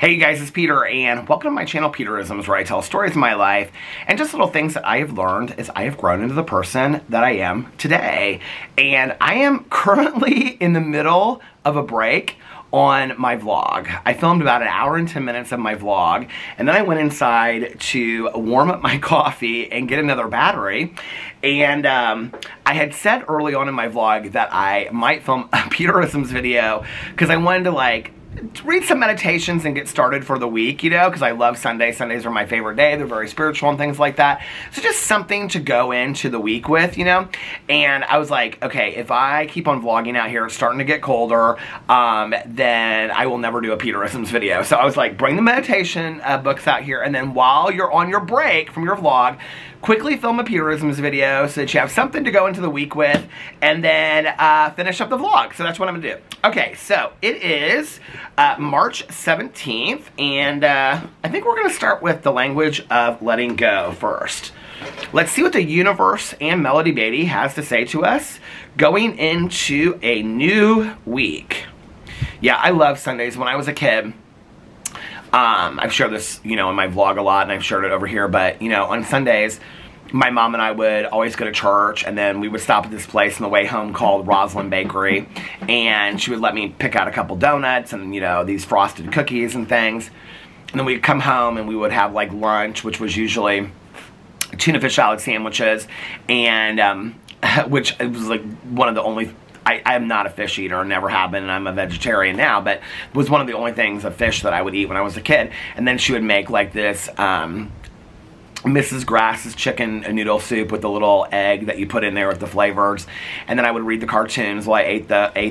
Hey you guys, it's Peter, and welcome to my channel, Peterisms, where I tell stories of my life and just little things that I have learned as I have grown into the person that I am today. And I am currently in the middle of a break on my vlog. I filmed about an hour and 10 minutes of my vlog, and then I went inside to warm up my coffee and get another battery. And I had said early on in my vlog that I might film a Peterisms video because I wanted to read some meditations and get started for the week, you know, because I love Sundays. Sundays are my favorite day. They're very spiritual and things like that. So just something to go into the week with, you know. And I was like, okay, if I keep on vlogging out here, it's starting to get colder, then I will never do a Peterisms video. So I was like, bring the meditation books out here, and then while you're on your break from your vlog, quickly film a Peterisms video so that you have something to go into the week with, and then finish up the vlog. So that's what I'm gonna do. Okay, so it is March 17th, and I think we're gonna start with the language of letting go first. Let's see what the universe and Melody Beatty has to say to us going into a new week. Yeah, I love Sundays. When I was a kid, I've shared this, you know, in my vlog a lot, and I've shared it over here, but, you know, on Sundays, my mom and I would always go to church, and then we would stop at this place on the way home called Roslyn Bakery, and she would let me pick out a couple donuts and, you know, these frosted cookies and things, and then we'd come home and we would have, like, lunch, which was usually tuna fish salad sandwiches, and, which was, like, one of the only... I am not a fish eater, never have been, and I'm a vegetarian now, but it was one of the only things of fish that I would eat when I was a kid. And then she would make like this Mrs. Grass's chicken noodle soup with the little egg that you put in there with the flavors. And then I would read the cartoons while I ate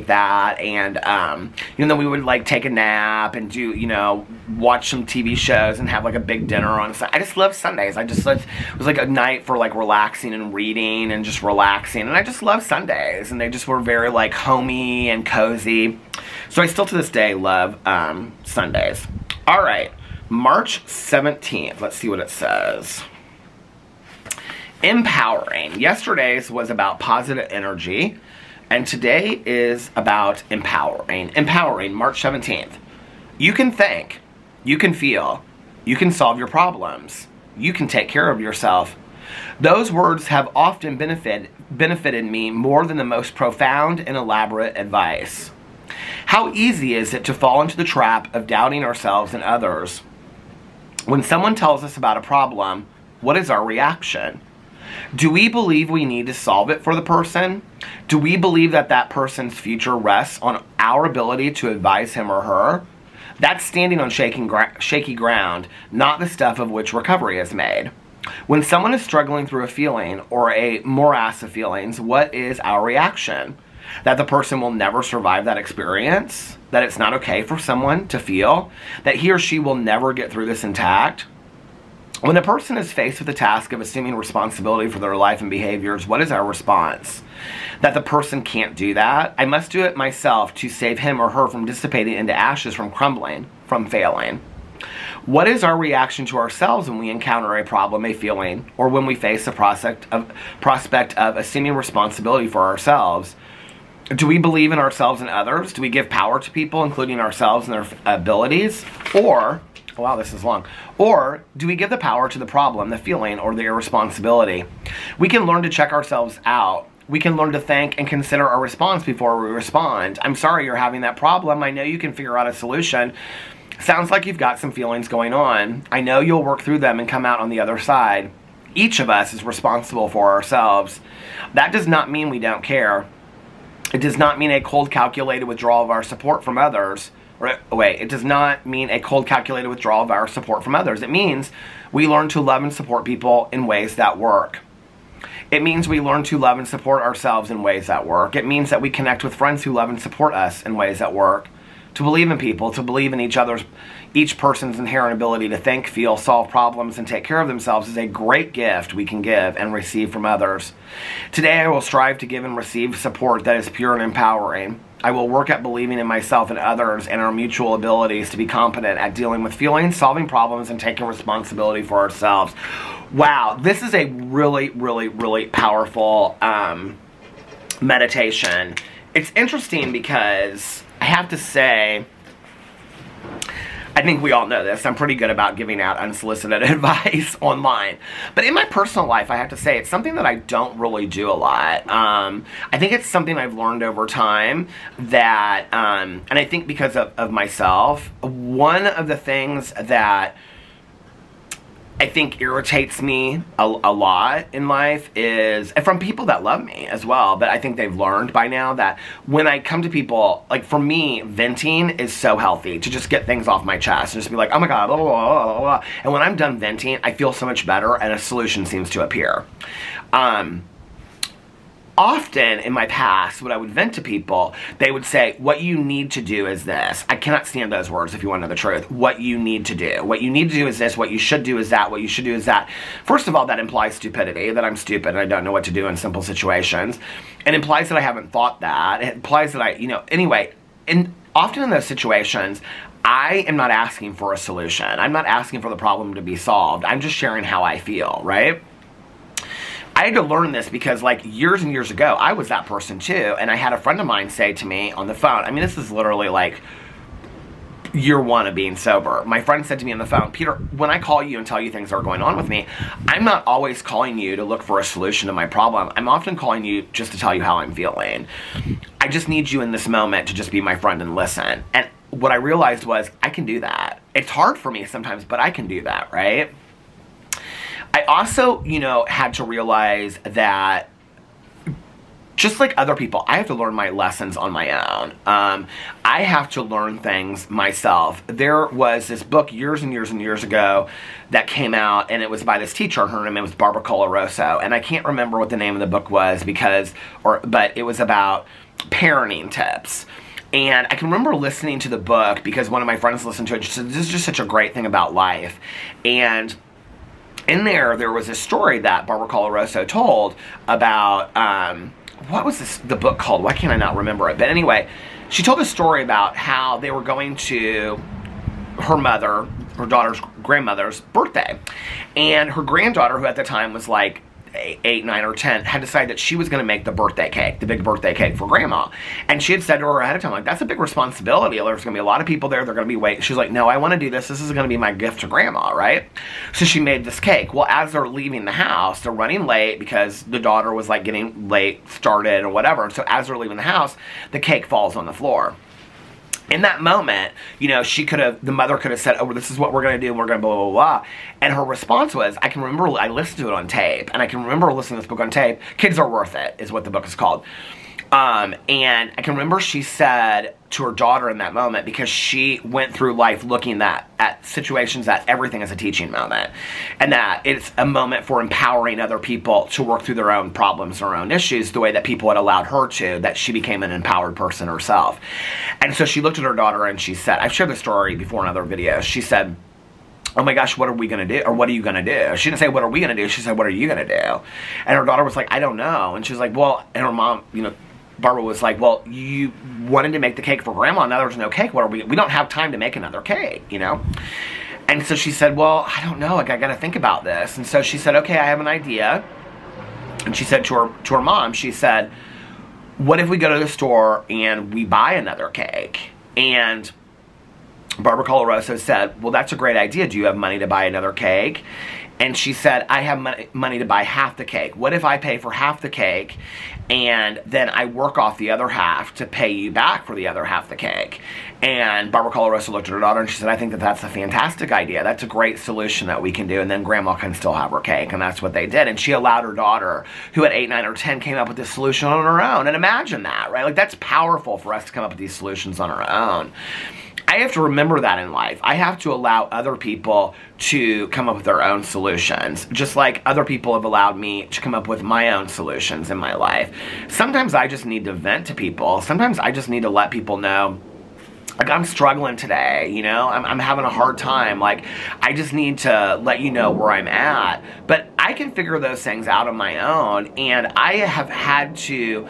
that, and you know, then we would like take a nap and do, you know, watch some TV shows and have like a big dinner on Sunday. I just love Sundays. It was like a night for like relaxing and reading and just relaxing, and I just love Sundays, and they just were very like homey and cozy. So I still to this day love Sundays. All right. March 17th. Let's see what it says. Empowering. Yesterday's was about positive energy, and today is about empowering. Empowering, March 17th. You can think. You can feel. You can solve your problems. You can take care of yourself. Those words have often benefited me more than the most profound and elaborate advice. How easy is it to fall into the trap of doubting ourselves and others? When someone tells us about a problem, what is our reaction? Do we believe we need to solve it for the person? Do we believe that that person's future rests on our ability to advise him or her? That's standing on shaky ground, not the stuff of which recovery is made. When someone is struggling through a feeling or a morass of feelings, what is our reaction? That the person will never survive that experience? That it's not okay for someone to feel? That he or she will never get through this intact? When a person is faced with the task of assuming responsibility for their life and behaviors, what is our response? That the person can't do that? I must do it myself to save him or her from dissipating into ashes, from crumbling, from failing. What is our reaction to ourselves when we encounter a problem, a feeling, or when we face the prospect of assuming responsibility for ourselves? Do we believe in ourselves and others? Do we give power to people, including ourselves and their abilities? Or, wow, this is long. Or do we give the power to the problem, the feeling, or the irresponsibility? We can learn to check ourselves out. We can learn to think and consider our response before we respond. I'm sorry you're having that problem. I know you can figure out a solution. Sounds like you've got some feelings going on. I know you'll work through them and come out on the other side. Each of us is responsible for ourselves. That does not mean we don't care. It does not mean a cold, calculated withdrawal of our support from others. It does not mean a cold, calculated withdrawal of our support from others. It means we learn to love and support people in ways that work. It means we learn to love and support ourselves in ways that work. It means that we connect with friends who love and support us in ways that work. To believe in people, to believe in each person's inherent ability to think, feel, solve problems, and take care of themselves is a great gift we can give and receive from others. Today I will strive to give and receive support that is pure and empowering. I will work at believing in myself and others and our mutual abilities to be competent at dealing with feelings, solving problems, and taking responsibility for ourselves. Wow, this is a really, really, really powerful meditation. It's interesting because I have to say, I think we all know this. I'm pretty good about giving out unsolicited advice online. But in my personal life, I have to say, it's something that I don't really do a lot. I think it's something I've learned over time that, and I think because of myself, one of the things that I think irritates me a lot in life is, and from people that love me as well, but I think they've learned by now that when I come to people, like for me, venting is so healthy to just get things off my chest and just be like, oh my God, blah, blah, blah, blah, blah. And when I'm done venting, I feel so much better and a solution seems to appear. Often in my past, when I would vent to people, they would say, what you need to do is this. I cannot stand those words if you want to know the truth. What you need to do. What you need to do is this. What you should do is that. What you should do is that. First of all, that implies stupidity, that I'm stupid and I don't know what to do in simple situations. It implies that I haven't thought that. It implies that anyway, often in those situations, I am not asking for a solution. I'm not asking for the problem to be solved. I'm just sharing how I feel, right? I had to learn this because, like, years and years ago, I was that person too, and I had a friend of mine say to me on the phone, I mean, this is literally like year one of being sober. My friend said to me on the phone, Peter, when I call you and tell you things are going on with me, I'm not always calling you to look for a solution to my problem. I'm often calling you just to tell you how I'm feeling. I just need you in this moment to just be my friend and listen. And what I realized was I can do that. It's hard for me sometimes, but I can do that, right? I also, had to realize that just like other people, I have to learn my lessons on my own. I have to learn things myself. There was this book years and years and years ago that came out, and it was by this teacher. Her name was Barbara Coloroso, and I can't remember what the name of the book was but it was about parenting tips. And I can remember listening to the book because one of my friends listened to it. She said, this is just such a great thing about life. And in there was a story that Barbara Coloroso told about, what was the book called? Why can't I not remember it? But anyway, she told a story about how they were going to her daughter's grandmother's birthday. And her granddaughter, who at the time was like 8, 9, or 10, had decided that she was going to make the birthday cake, the big birthday cake for Grandma. And she had said to her ahead of time, like, that's a big responsibility. There's going to be a lot of people there. They're going to be waiting. She's like, no, I want to do this. This is going to be my gift to Grandma, right? So she made this cake. Well, as they're leaving the house, they're running late because the daughter was like getting late started or whatever. So as they're leaving the house, the cake falls on the floor. In that moment, the mother could have said, oh, this is what we're going to do, and we're going to blah, blah, blah. And her response was, I can remember, I listened to it on tape, and I can remember listening to this book on tape. Kids Are Worth It is what the book is called. And I can remember she said to her daughter in that moment, because she went through life looking at situations that everything is a teaching moment, and that it's a moment for empowering other people to work through their own problems, their own issues, the way that people had allowed her to, that she became an empowered person herself. And so she looked at her daughter and she said, I've shared this story before in other videos, she said, oh my gosh, what are we going to do? Or what are you going to do? She didn't say, what are we going to do? She said, what are you going to do? And her daughter was like, I don't know. And she was like, well, and her mom, Barbara was like, well, you wanted to make the cake for Grandma, now there's no cake. What are we don't have time to make another cake, And so she said, well, I don't know, like, I got to think about this. And so she said, okay, I have an idea. And she said to her mom, she said, what if we go to the store and we buy another cake? And Barbara Coloroso said, well, that's a great idea. Do you have money to buy another cake? And she said, I have money to buy half the cake. What if I pay for half the cake and then I work off the other half to pay you back for the other half the cake? And Barbara Coloroso looked at her daughter and she said, I think that's a fantastic idea. That's a great solution that we can do, and then Grandma can still have her cake. And that's what they did. And she allowed her daughter, who at 8, 9, or 10 came up with this solution on her own. And imagine that, right? Like, that's powerful for us to come up with these solutions on our own. I have to remember that in life. I have to allow other people to come up with their own solutions, just like other people have allowed me to come up with my own solutions in my life. Sometimes I just need to vent to people. Sometimes I just need to let people know, like, I'm struggling today, I'm having a hard time. Like, I just need to let you know where I'm at. But I can figure those things out on my own, and I have had to,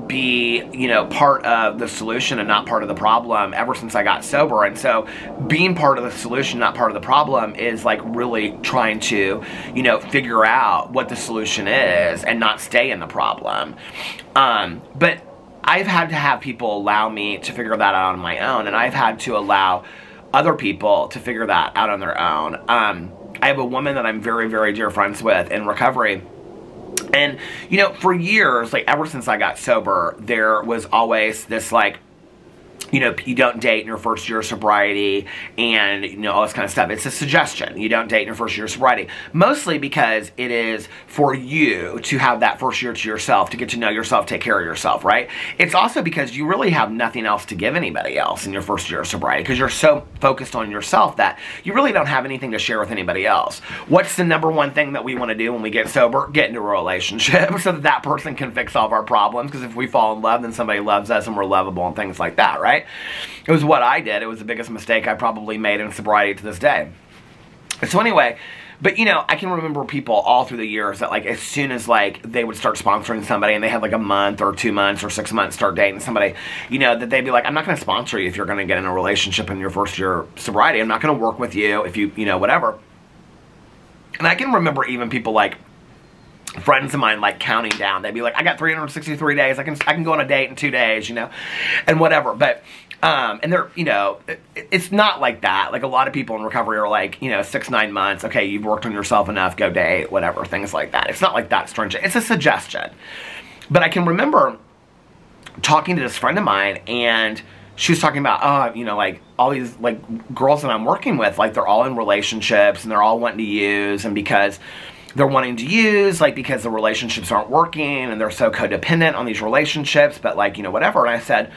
be, part of the solution and not part of the problem ever since I got sober. And so being part of the solution, not part of the problem, is like really trying to, figure out what the solution is and not stay in the problem. But I've had to have people allow me to figure that out on my own, and I've had to allow other people to figure that out on their own. I have a woman that I'm very, very dear friends with in recovery. And, you know, for years, like ever since I got sober, there was always this like, you know, you don't date in your first year of sobriety and, you know, all this kind of stuff. It's a suggestion. You don't date in your first year of sobriety. Mostly because it is for you to have that first year to yourself, to get to know yourself, take care of yourself, right? It's also because you really have nothing else to give anybody else in your first year of sobriety because you're so focused on yourself that you really don't have anything to share with anybody else. What's the number one thing that we want to do when we get sober? Get into a relationship so that that person can fix all of our problems, because if we fall in love, then somebody loves us and we're lovable and things like that, right? It was what I did. It was the biggest mistake I probably made in sobriety to this day. So anyway, but you know, I can remember people all through the years that like as soon as like they would start sponsoring somebody and they had like a month or 2 months or 6 months start dating somebody, you know, that they'd be like, I'm not going to sponsor you if you're going to get in a relationship in your first year of sobriety. I'm not going to work with you if you know, whatever. And I can remember even people like friends of mine like counting down. They'd be like, I got 363 days. I can go on a date in 2 days, you know, and whatever. But and they're, you know, it's not like that. Like a lot of people in recovery are like, you know, 6-9 months. Okay, you've worked on yourself enough. Go date, whatever, things like that. It's not like that stringent. It's a suggestion. But I can remember talking to this friend of mine, and she was talking about, oh, you know, like all these like girls that I'm working with, like they're all in relationships and they're all wanting to use, and because they're wanting to use, like, because the relationships aren't working and they're so codependent on these relationships, but like, you know, whatever. And I said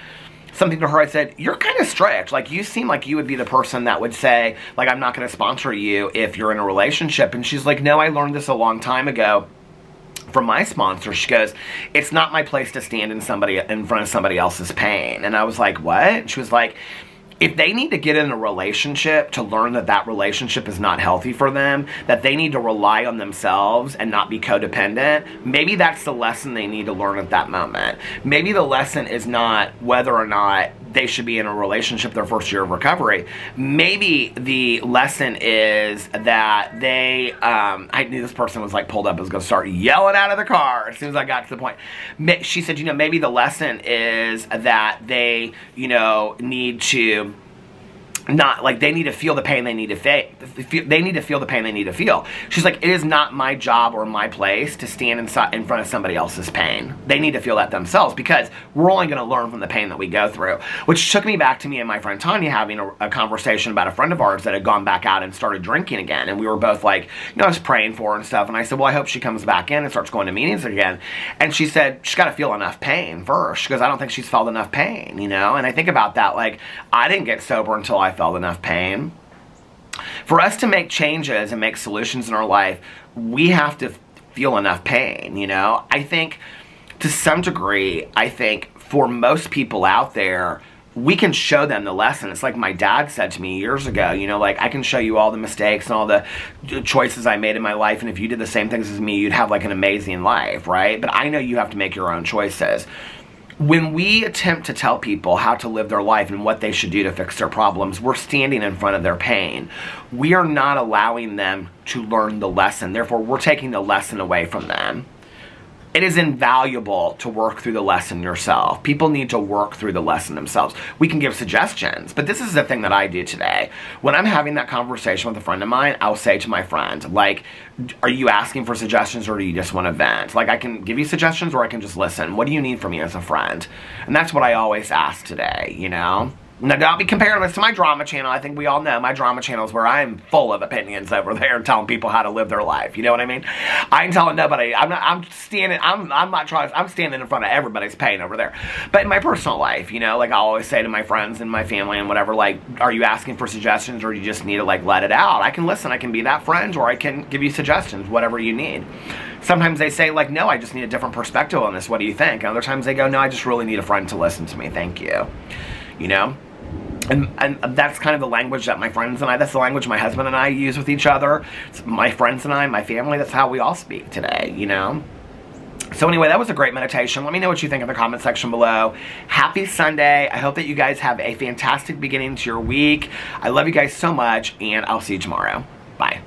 something to her. I said, you're kind of strict. Like, you seem like you would be the person that would say, like, I'm not going to sponsor you if you're in a relationship. And she's like, no, I learned this a long time ago from my sponsor. She goes, it's not my place to stand in front of somebody else's pain. And I was like, what? And she was like, if they need to get in a relationship to learn that that relationship is not healthy for them, that they need to rely on themselves and not be codependent, maybe that's the lesson they need to learn at that moment. Maybe the lesson is not whether or not they should be in a relationship their first year of recovery. Maybe the lesson is that they, I knew this person was like pulled up, was going to start yelling out of the car as soon as I got to the point. She said, you know, maybe the lesson is that they, you know, need to not, like, they need to feel the pain they need to they need to feel the pain they need to feel. She's like, it is not my job or my place to stand in front of somebody else's pain. They need to feel that themselves, because we're only going to learn from the pain that we go through. Which took me back to me and my friend Tanya having a conversation about a friend of ours that had gone back out and started drinking again. And we were both like, you know, I was praying for her and stuff. And I said, well, I hope she comes back in and starts going to meetings again. And she said, she's got to feel enough pain first. She goes, I don't think she's felt enough pain, you know? And I think about that, like, I didn't get sober until I felt enough pain. For us to make changes and make solutions in our life, we have to feel enough pain, you know? I think, to some degree, I think for most people out there, we can show them the lesson. It's like my dad said to me years ago, you know, like, I can show you all the mistakes and all the choices I made in my life, and if you did the same things as me, you'd have like an amazing life, right? But I know you have to make your own choices. When we attempt to tell people how to live their life and what they should do to fix their problems, we're standing in front of their pain. We are not allowing them to learn the lesson. Therefore, we're taking the lesson away from them. It is invaluable to work through the lesson yourself. People need to work through the lesson themselves. We can give suggestions, but this is the thing that I do today. When I'm having that conversation with a friend of mine, I'll say to my friend, like, are you asking for suggestions or do you just want to vent? Like, I can give you suggestions or I can just listen. What do you need from me as a friend? And that's what I always ask today, you know? Now, don't be comparing this to my drama channel. I think we all know my drama channel is where I'm full of opinions over there and telling people how to live their life. You know what I mean? I ain't telling nobody. I'm standing in front of everybody's pain over there. But in my personal life, you know, like I always say to my friends and my family and whatever, like, are you asking for suggestions or do you just need to, like, let it out? I can listen. I can be that friend, or I can give you suggestions, whatever you need. Sometimes they say, like, no, I just need a different perspective on this. What do you think? And other times they go, no, I just really need a friend to listen to me. Thank you. You know? And that's kind of the language that my friends and I, that's the language my husband and I use with each other. It's my friends and I, my family, that's how we all speak today, you know? So anyway, that was a great meditation. Let me know what you think in the comment section below. Happy Sunday. I hope that you guys have a fantastic beginning to your week. I love you guys so much, and I'll see you tomorrow. Bye.